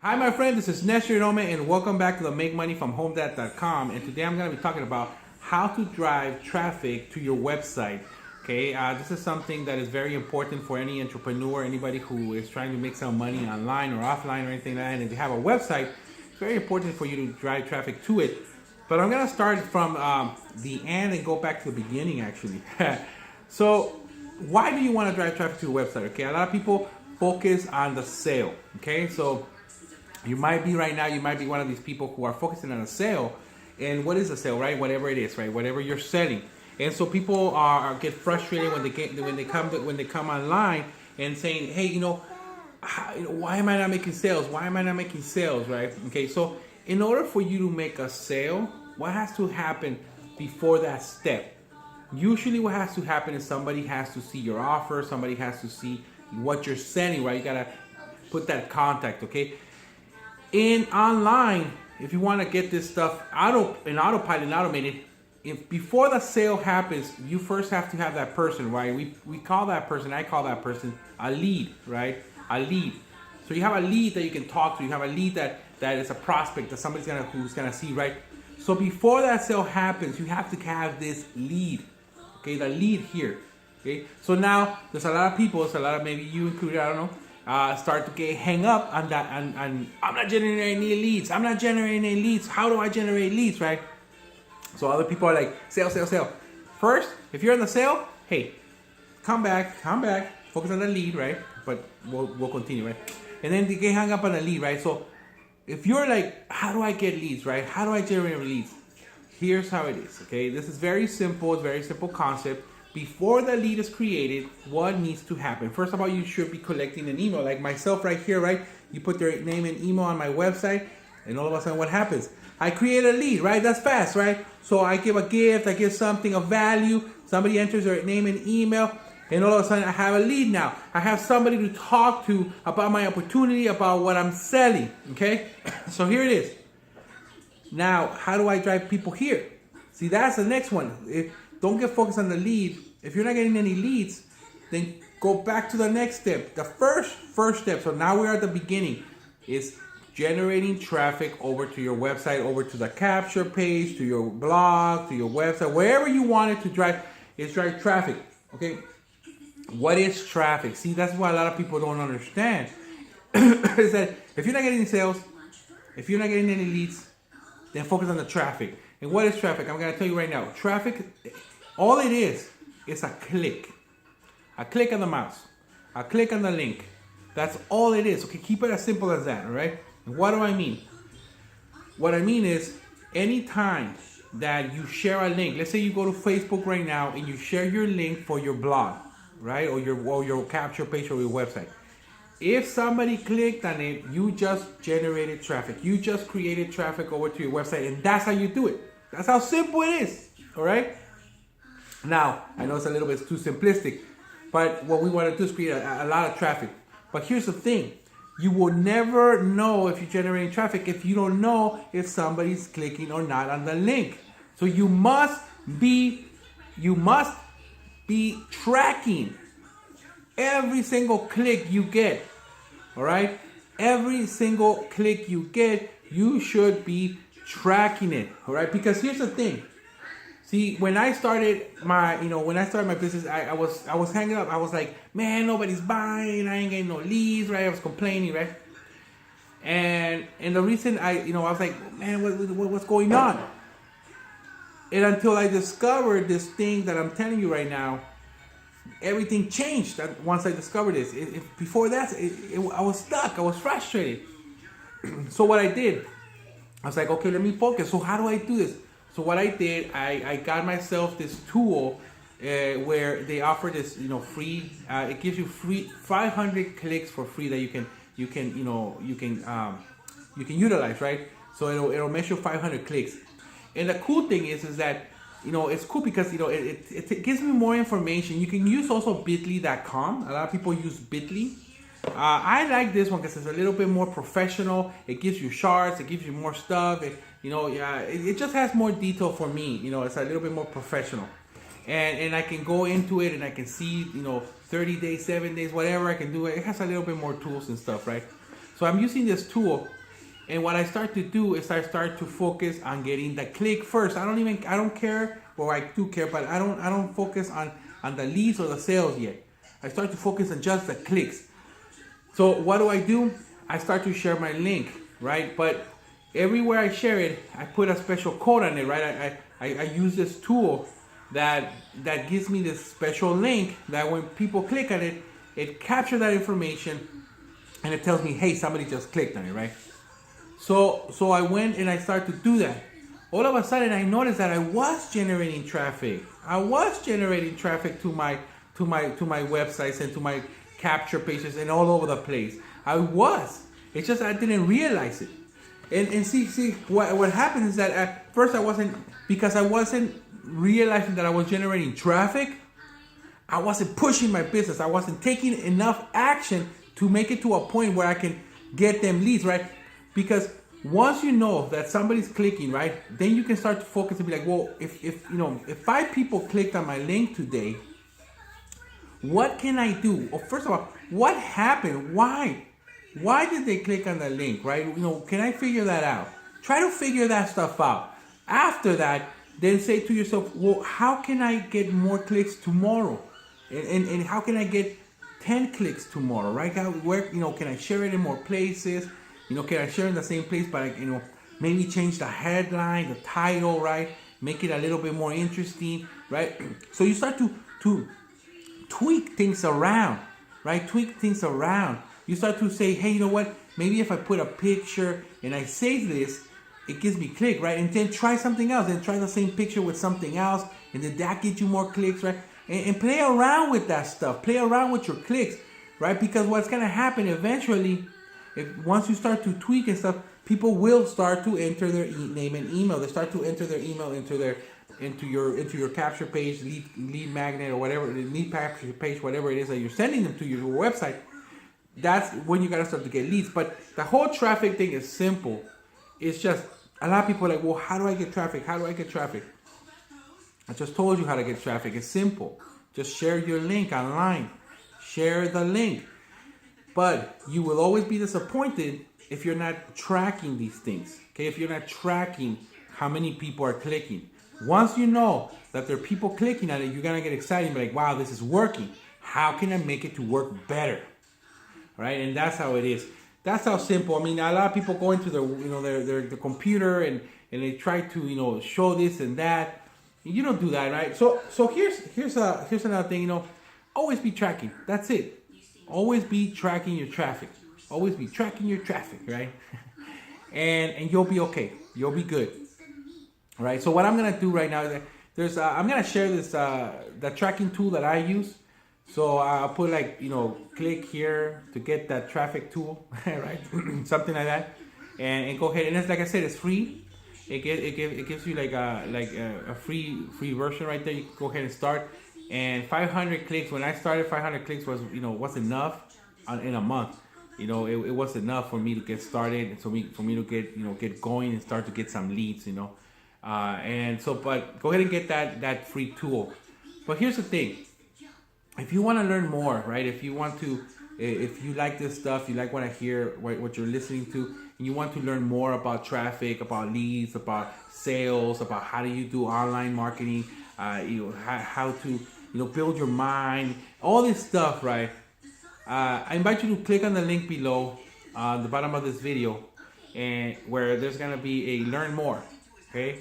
Hi, my friend. This is Nestor, Nidome, and welcome back to the MakeMoneyFromHomeDat.com. And today I'm going to be talking about how to drive traffic to your website. Okay, this is something that is very important for any entrepreneur, anybody who is trying to make some money online or offline or anything like that. And if you have a website, it's very important for you to drive traffic to it. But I'm going to start from the end and go back to the beginning, actually. So, why do you want to drive traffic to your website? Okay, a lot of people focus on the sale. Okay, so you might be right now, you might be one of these people who are focusing on a sale. And what is a sale, right? Whatever it is, right? Whatever you're selling. And so people get frustrated when they come online and saying, hey, why am I not making sales? Why am I not making sales, right? Okay, so in order for you to make a sale, what has to happen before that step? Usually what has to happen is somebody has to see your offer, somebody has to see what you're selling, right? You gotta put that contact, okay? In online, if you want to get this stuff autopilot and automated, if before the sale happens, you first have to have that person, right? We call that person, I call that person a lead, right? A lead. So you have a lead that you can talk to. You have a lead that is a prospect that who's gonna see, right? So before that sale happens, you have to have this lead, okay? The lead here, okay? So now there's a lot of people, maybe you included, I don't know. Start to get hang up on that, and I'm not generating any leads. I'm not generating any leads. How do I generate leads, right? So other people are like, sale. First, if you're in the sale, hey, come back, focus on the lead, right? But we'll continue, right? And then they get hung up on the lead, right? So if you're like, how do I get leads, right? How do I generate leads? Here's how it is, okay? This is very simple. It's a very simple concept. Before the lead is created, what needs to happen? First of all, you should be collecting an email. Like myself right here, right? You put their name and email on my website, and all of a sudden what happens? I create a lead, right? That's fast, right? So I give a gift, I give something of value, somebody enters their name and email, and all of a sudden I have a lead now. I have somebody to talk to about my opportunity, about what I'm selling, okay? So here it is. Now, how do I drive people here? See, that's the next one. Don't get focused on the lead. If you're not getting any leads, then go back to the next step. The first step, so now we're at the beginning, is generating traffic over to your website, over to the capture page, to your blog, to your website, wherever you want it to drive, is drive traffic, okay? What is traffic? See, that's what a lot of people don't understand. Is that if you're not getting sales, if you're not getting any leads, then focus on the traffic. And what is traffic? I'm going to tell you right now. Traffic, all it is a click. A click on the mouse. A click on the link. That's all it is. Okay, keep it as simple as that, all right? And what do I mean? What I mean is, anytime that you share a link, let's say you go to Facebook right now and you share your link for your blog, right? Or your capture page or your website. If somebody clicked on it, you just generated traffic. You just created traffic over to your website, and that's how you do it. That's how simple it is, all right? Now, I know it's a little bit too simplistic, but what we want to do is create a lot of traffic. But here's the thing. You will never know if you're generating traffic if you don't know if somebody's clicking or not on the link. So you must be tracking every single click you get, all right? Every single click you get, you should be tracking it, all right? Because here's the thing. See, when I started my business, I was hanging up. I was like, man, nobody's buying. I ain't getting no leads, right? I was complaining, right? And the reason I was like, man, what's going on? And until I discovered this thing that I'm telling you right now, everything changed once I discovered this. Before that, I was stuck. I was frustrated. So what I did, I was like, okay, let me focus. So how do I do this? So what I did, I got myself this tool where they offer this, free. It gives you free 500 clicks for free that you can utilize, right? So it'll measure 500 clicks. And the cool thing is that it's cool because it gives me more information. You can use also bit.ly.com. A lot of people use Bitly. I like this one because it's a little bit more professional. It gives you charts. It gives you more stuff. It just has more detail for me. It's a little bit more professional. And I can go into it and I can see, 30 days, 7 days, whatever I can do. It has a little bit more tools and stuff, right? So I'm using this tool, and what I start to do is I start to focus on getting the click first. I don't care, or I do care, but I don't focus on the leads or the sales yet. I start to focus on just the clicks. So what do? I start to share my link, right? But everywhere I share it, I put a special code on it, right? I use this tool that gives me this special link that when people click on it, it captures that information and it tells me, hey, somebody just clicked on it, right? So I went and I started to do that. All of a sudden, I noticed that I was generating traffic. I was generating traffic to my websites and to my capture pages and all over the place. I was. It's just I didn't realize it. And see what happened is that at first I wasn't realizing that I was generating traffic. I wasn't pushing my business. I wasn't taking enough action to make it to a point where I can get them leads, right? Because once you know that somebody's clicking, right, then you can start to focus and be like, well, if 5 people clicked on my link today, what can I do? Well, first of all, what happened? Why did they click on the link, right? Can I figure that out? Try to figure that stuff out. After that, then say to yourself, well, how can I get more clicks tomorrow? And how can I get 10 clicks tomorrow, right? Where, can I share it in more places? Can I share in the same place, but maybe change the headline, the title, right? Make it a little bit more interesting, right? So you start to tweak things around, right? Tweak things around. You start to say, hey, you know what? Maybe if I put a picture and I save this, it gives me click, right? And then try something else, and try the same picture with something else, and then that gets you more clicks, right? And play around with that stuff. Play around with your clicks, right? Because what's gonna happen eventually, once you start to tweak and stuff, people will start to enter their name and email. They start to enter their email into your capture page, lead magnet, or whatever, the lead capture page, whatever it is that you're sending them to your website. That's when you gotta start to get leads. But the whole traffic thing is simple. It's just a lot of people are like, well, how do I get traffic? How do I get traffic? I just told you how to get traffic. It's simple. Just share your link online. Share the link. But you will always be disappointed if you're not tracking these things. Okay, if you're not tracking how many people are clicking. Once you know that there are people clicking on it, you're gonna get excited and be like, wow, this is working. How can I make it to work better? Right? And that's how it is. That's how simple. I mean, a lot of people go into their computer and they try to show this and that. You don't do that, right? So here's another thing. Always be tracking. That's it. Always be tracking your traffic. Always be tracking your traffic, right? and you'll be okay. You'll be good, right? So what I'm gonna do right now is I'm gonna share this the tracking tool that I use. So I'll put click here to get that traffic tool, right? Something like that, and go ahead. And it's like I said, it's free. It gives you like a free version right there. You can go ahead and start. And 500 clicks. When I started, 500 clicks was enough in a month. It was enough for me to get started, and for me to get going and start to get some leads. But go ahead and get that free tool. But here's the thing. If you want to learn more, right? If you like this stuff, you like what I hear, what you're listening to, and you want to learn more about traffic, about leads, about sales, about how do you do online marketing, how to build your mind, all this stuff, right? I invite you to click on the link below on the bottom of this video, and where there's gonna be a learn more, okay?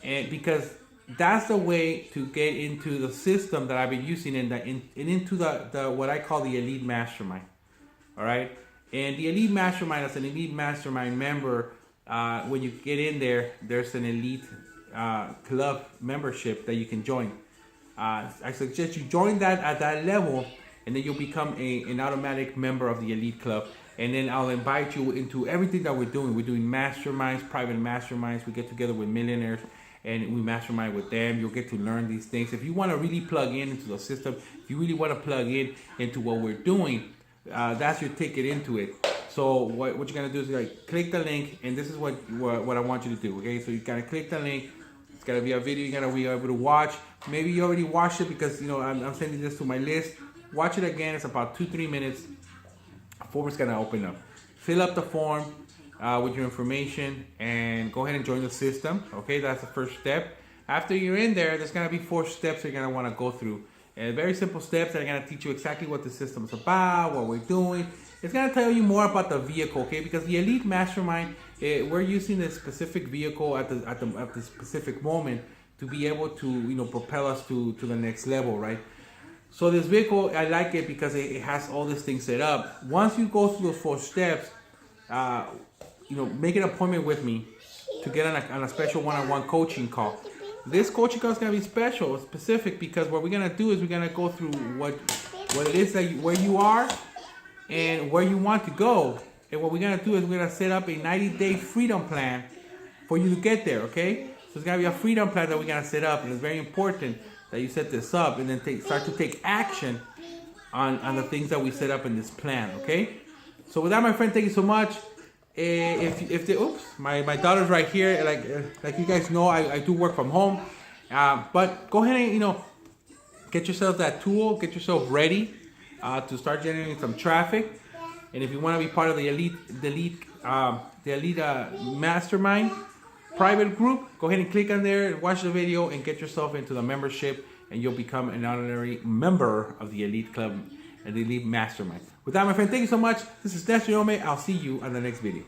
And because that's the way to get into the system that I've been using and into the what I call the Elite Mastermind. All right, and the Elite Mastermind, as an Elite Mastermind member, when you get in there, there's an Elite Club membership that you can join. I suggest you join that at that level, and then you'll become an automatic member of the Elite Club. And then I'll invite you into everything that we're doing. We're doing masterminds, private masterminds. We get together with millionaires and we mastermind with them. You'll get to learn these things. If you want to really plug into the system, if you really want to plug into what we're doing, that's your ticket into it. So what you're going to do is click the link, and this is what I want you to do, okay? So you got to click the link. It's got to be a video you got to be able to watch. Maybe you already watched it because, I'm sending this to my list. Watch it again. It's about 2-3 minutes. A form's going to open up. fill up the form with your information and go ahead and join the system. Okay, that's the first step. After you're in there, there's gonna be 4 steps you're gonna want to go through. And very simple steps that are gonna teach you exactly what the system is about, what we're doing. It's gonna tell you more about the vehicle, okay? Because the Elite Mastermind, we're using this specific vehicle at the specific moment to be able to propel us to the next level, right? So this vehicle, I like it because it has all these things set up. Once you go through those 4 steps, make an appointment with me to get on a special one-on-one coaching call. This coaching call is gonna be special, specific, because what we're gonna do is we're gonna go through what it is that where you are and where you want to go. And what we're gonna do is we're gonna set up a 90-day freedom plan for you to get there. Okay? So it's gonna be a freedom plan that we're gonna set up, and it's very important that you set this up and then start to take action on the things that we set up in this plan. Okay? So with that, my friend, thank you so much. My daughter's right here. Like you guys know, I do work from home, but go ahead and get yourself that tool, get yourself ready to start generating some traffic. And if you want to be part of the elite mastermind private group, go ahead and click on there and watch the video and get yourself into the membership, and you'll become an honorary member of the elite club and the elite mastermind. With that, my friend, thank you so much. This is Nestor. I'll see you on the next video.